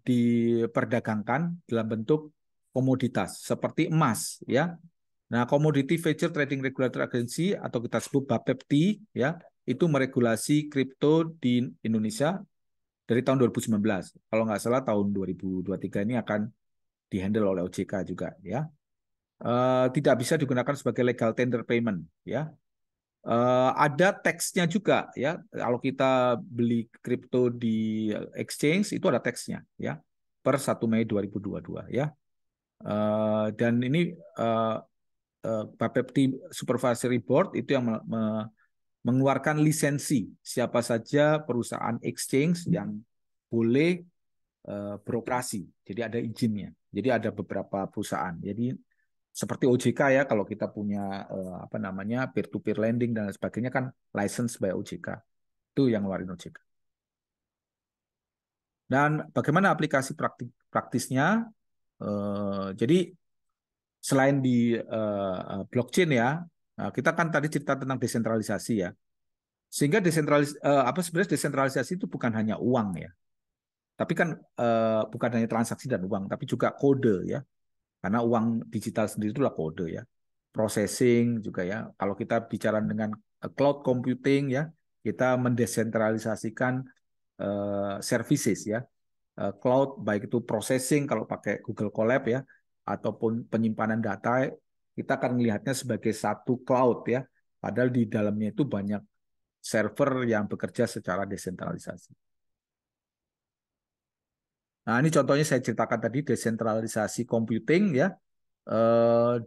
Speaker 1: diperdagangkan dalam bentuk komoditas seperti emas, ya. Nah, Commodity Future Trading Regulatory Agency atau kita sebut BAPEPT, ya, itu meregulasi kripto di Indonesia dari tahun 2019. Kalau nggak salah tahun 2023 ini akan dihandle oleh OJK juga, ya. Tidak bisa digunakan sebagai legal tender payment, ya. Ada teksnya juga, ya. Kalau kita beli kripto di exchange itu ada teksnya, ya. Per 1 Mei 2022, ya. Dan ini Bapepti Supervisory Board itu yang mengeluarkan lisensi siapa saja perusahaan exchange yang boleh beroperasi. Jadi ada izinnya. Jadi ada beberapa perusahaan. Jadi seperti OJK ya, kalau kita punya apa namanya peer-to-peer lending dan sebagainya kan license by OJK. Itu yang ngeluarin OJK. Dan bagaimana aplikasi praktisnya? Jadi selain di blockchain ya, kita kan tadi cerita tentang desentralisasi ya. Sehingga apa sebenarnya desentralisasi itu bukan hanya uang ya. Tapi kan bukan hanya transaksi dan uang, tapi juga kode ya. Karena uang digital sendiri itulah kode ya. Processing juga ya. Kalau kita bicara dengan cloud computing ya, kita mendesentralisasikan services ya. Cloud baik itu processing kalau pakai Google Colab ya, ataupun penyimpanan data, kita akan melihatnya sebagai satu cloud ya. Padahal di dalamnya itu banyak server yang bekerja secara desentralisasi. Nah, ini contohnya saya ceritakan tadi desentralisasi computing ya.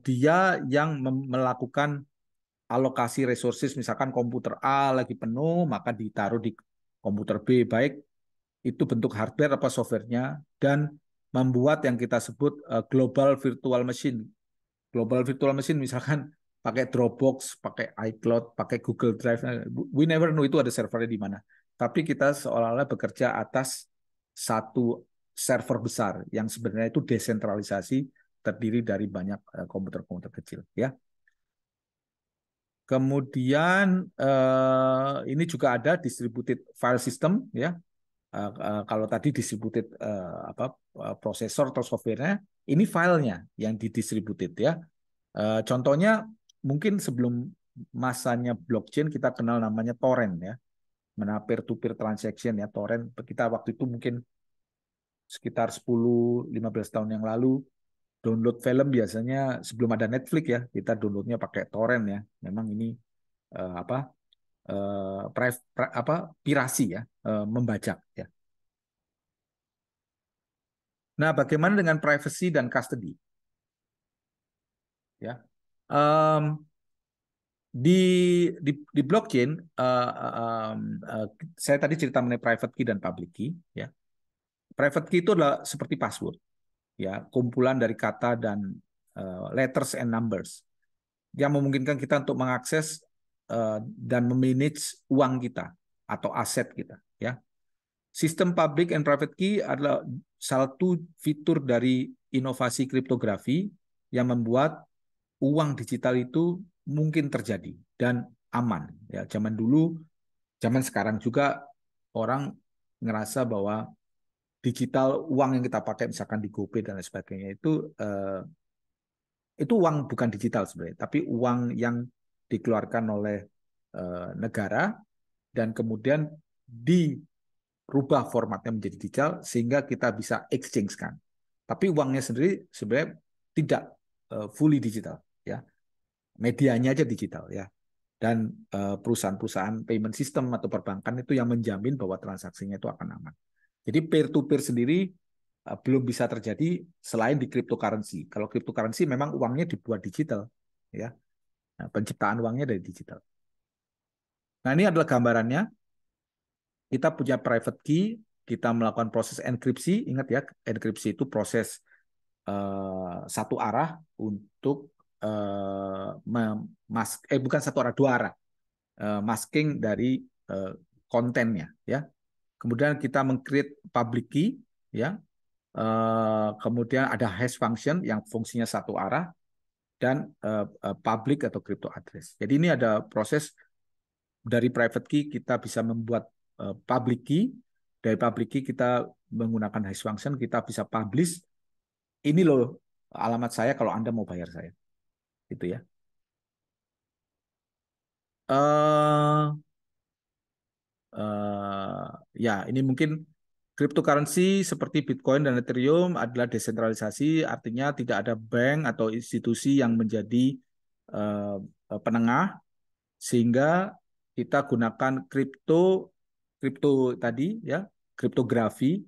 Speaker 1: Dia yang melakukan alokasi resources, misalkan komputer A lagi penuh, maka ditaruh di komputer B, baik itu bentuk hardware apa softwarenya, dan membuat yang kita sebut global virtual machine. Global virtual machine misalkan pakai Dropbox, pakai iCloud, pakai Google Drive. We never know itu ada servernya di mana. Tapi kita seolah-olah bekerja atas satu server besar yang sebenarnya itu desentralisasi terdiri dari banyak komputer-komputer kecil. Ya. Kemudian ini juga ada distributed file system ya. Kalau tadi distributed prosesor atau softwarenya, ini filenya yang didistributed ya. Contohnya mungkin sebelum masanya blockchain kita kenal namanya torrent ya, mana peer-to-peer transaction ya torrent. Kita waktu itu mungkin sekitar 10-15 tahun yang lalu download film biasanya sebelum ada Netflix ya, kita downloadnya pakai torrent ya. Memang ini apa pirasi ya, membajak ya. Nah, bagaimana dengan privacy dan custody? Ya, um, di di blockchain, saya tadi cerita mengenai private key dan public key, ya. Private key itu adalah seperti password, ya, kumpulan dari kata dan letters and numbers yang memungkinkan kita untuk mengakses dan memanage uang kita atau aset kita, ya. Sistem public and private key adalah salah satu fitur dari inovasi kriptografi yang membuat uang digital itu mungkin terjadi dan aman. Ya, zaman dulu, zaman sekarang juga orang ngerasa bahwa digital uang yang kita pakai misalkan di GoPay dan lain sebagainya itu uang bukan digital sebenarnya, tapi uang yang dikeluarkan oleh negara dan kemudian dirubah formatnya menjadi digital sehingga kita bisa exchange-kan. Tapi uangnya sendiri sebenarnya tidak fully digital, ya. Medianya aja digital, ya. Dan perusahaan-perusahaan payment system atau perbankan itu yang menjamin bahwa transaksinya itu akan aman. Jadi peer-to-peer sendiri belum bisa terjadi selain di cryptocurrency. Kalau cryptocurrency memang uangnya dibuat digital, ya. Nah, penciptaan uangnya dari digital. Nah, ini adalah gambarannya. Kita punya private key, kita melakukan proses enkripsi. Ingat ya, enkripsi itu proses satu arah untuk bukan satu arah, dua arah, masking dari kontennya, ya. Kemudian kita meng-create public key, ya. Kemudian ada hash function yang fungsinya satu arah dan public atau crypto address. Jadi ini ada proses dari private key kita bisa membuat public key, dari public key kita menggunakan hash function kita bisa publish. Ini loh alamat saya kalau Anda mau bayar saya, gitu ya. Ya, ini mungkin cryptocurrency seperti Bitcoin dan Ethereum adalah desentralisasi, artinya tidak ada bank atau institusi yang menjadi penengah, sehingga kita gunakan kripto tadi, ya, kriptografi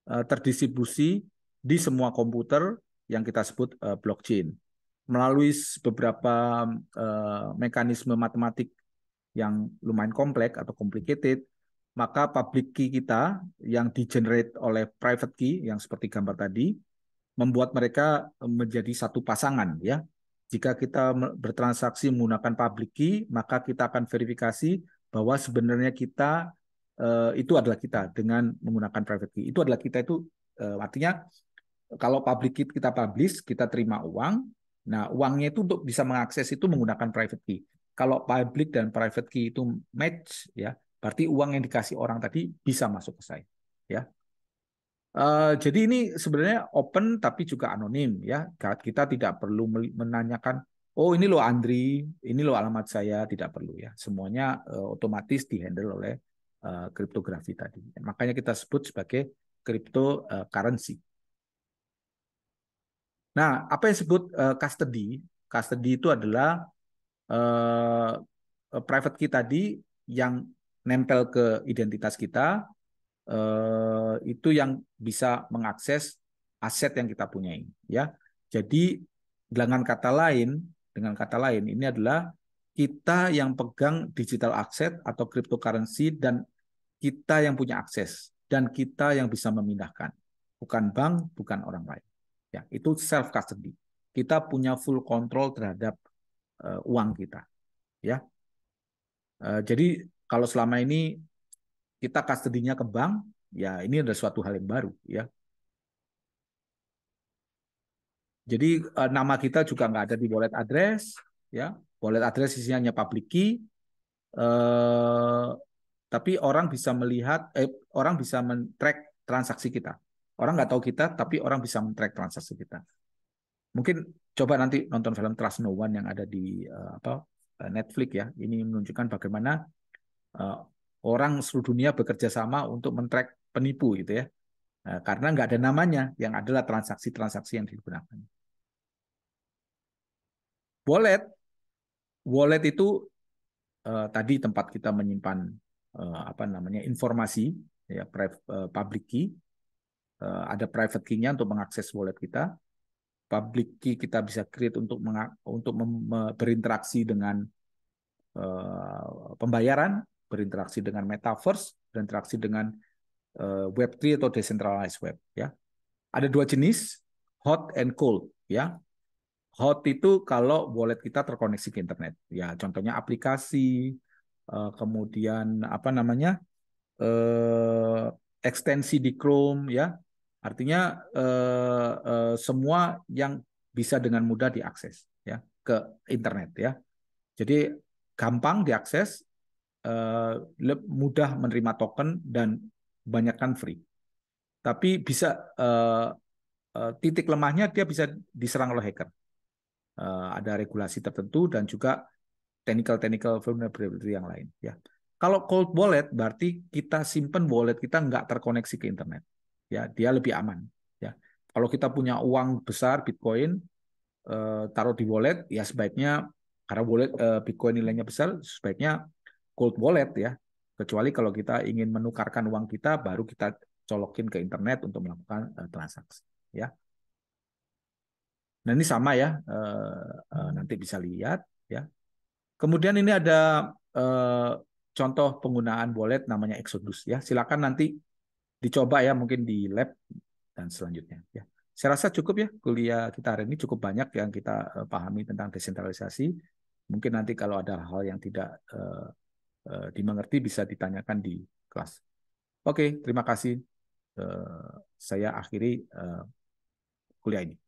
Speaker 1: terdistribusi di semua komputer yang kita sebut blockchain melalui beberapa mekanisme matematik yang lumayan kompleks atau complicated. Maka public key kita yang di-generate oleh private key yang seperti gambar tadi membuat mereka menjadi satu pasangan, ya. Jika kita bertransaksi menggunakan public key, maka kita akan verifikasi bahwa sebenarnya kita itu adalah kita dengan menggunakan private key. Itu adalah kita itu artinya kalau public key kita publish, kita terima uang. Nah, uangnya itu untuk bisa mengakses itu menggunakan private key. Kalau public dan private key itu match, ya, berarti uang yang dikasih orang tadi bisa masuk ke saya, ya. Jadi ini sebenarnya open tapi juga anonim, ya. Kita tidak perlu menanyakan, oh ini loh Andri, ini loh alamat saya, tidak perlu, ya. Semuanya otomatis dihandle oleh kriptografi tadi. Makanya kita sebut sebagai cryptocurrency. Nah, apa yang disebut custody? Custody itu adalah private key tadi yang nempel ke identitas kita, itu yang bisa mengakses aset yang kita punyai, ya. Jadi dengan kata lain ini adalah kita yang pegang digital asset atau cryptocurrency dan kita yang punya akses dan kita yang bisa memindahkan, bukan bank, bukan orang lain. Ya, itu self custody. Kita punya full control terhadap uang kita, ya. Jadi kalau selama ini kita custody-nya ke bank, ya ini adalah suatu hal yang baru, ya. Jadi nama kita juga nggak ada di wallet address, ya. Wallet address isinya hanya public key, tapi orang bisa melihat, orang bisa men-track transaksi kita. Orang nggak tahu kita, tapi orang bisa men-track transaksi kita. Mungkin coba nanti nonton film Trust No One yang ada di Netflix, ya. Ini menunjukkan bagaimana orang seluruh dunia bekerja sama untuk men-track penipu, gitu ya. Karena nggak ada namanya, yang adalah transaksi-transaksi yang digunakan. Wallet, wallet itu tadi tempat kita menyimpan informasi, ya, public key. Ada private key-nya untuk mengakses wallet kita. Public key kita bisa create untuk berinteraksi dengan pembayaran, berinteraksi dengan metaverse, berinteraksi dengan Web3 atau decentralized web ya. Ada dua jenis, hot and cold ya. Hot itu kalau wallet kita terkoneksi ke internet. Ya, contohnya aplikasi, kemudian apa namanya, eh, ekstensi di Chrome, ya. Artinya semua yang bisa dengan mudah diakses, ya, ke internet, ya. Jadi gampang diakses, mudah menerima token dan banyakkan free. Tapi bisa titik lemahnya dia bisa diserang oleh hacker. Ada regulasi tertentu dan juga technical vulnerability yang lain. Ya, kalau cold wallet berarti kita simpan wallet kita nggak terkoneksi ke internet. Ya, dia lebih aman. Ya, kalau kita punya uang besar Bitcoin taruh di wallet, ya sebaiknya karena wallet Bitcoin nilainya besar, sebaiknya cold wallet ya. Kecuali kalau kita ingin menukarkan uang kita, baru kita colokin ke internet untuk melakukan transaksi. Ya. Nah ini sama ya, nanti bisa lihat ya. Kemudian ini ada contoh penggunaan wallet namanya Exodus ya. Silakan nanti dicoba ya mungkin di lab dan selanjutnya ya. Saya rasa cukup ya kuliah kita hari ini cukup banyak yang kita pahami tentang desentralisasi. Mungkin nanti kalau ada hal yang tidak dimengerti bisa ditanyakan di kelas. Oke, terima kasih. Saya akhiri kuliah ini.